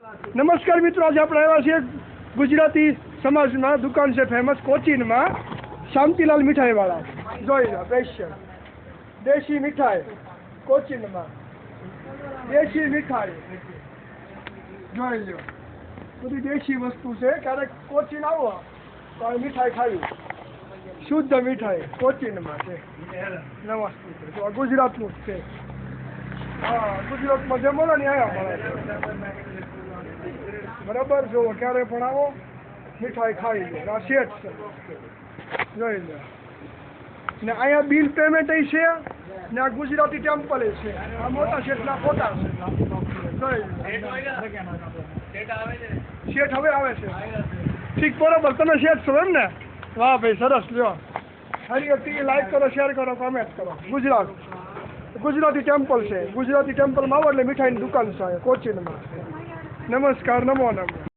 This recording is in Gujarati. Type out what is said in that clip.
नमस्कार मित्रों, आज આપણે આવ્યા છીએ ગુજરાતી સમાજમાં દુકાન છે ફેમસ કોચીનમાં શાંતિલાલ મીઠાઈવાળા. જોઈ લો સ્પેશિયલ દેશી મીઠાઈ કોચીનમાં, દેશી મીઠાઈ જોઈ લો, બધી દેશી વસ્તુ છે. ક્યારેક કોચીન આવો તો આ મીઠાઈ ખાવી, શુદ્ધ મીઠાઈ કોચીનમાં છે. નમસ્તે. તો આ ગુજરાતનું જ છે. હા, ગુજરાતમાં જે મળે ને અહીંયા મળે. બરાબર, જો ક્યારે પણ આવો મીઠાઈ ખાઈ લો. આ શેઠ છે, જોઈ લો. ને અહીંયા બિલ પેમેન્ટ છે ને આ ગુજરાતી ટેમ્પલ છે. આ મોટા શેઠના ફોટા છે, જોઈ લો. શેઠ હવે આવે છે. ઠીક, બરોબર. તમે શેઠ છો એમ ને? વાહ ભાઈ, સરસ. લ્યો, હરિયર લાઈક કરો, શેર કરો, કોમેન્ટ કરો. ગુજરાતી ટેમ્પલ છે. ગુજરાતી ટેમ્પલમાં આવો એટલે મીઠાઈની દુકાન છે કોચીનમાં. નમસ્કાર, નમો નમઃ.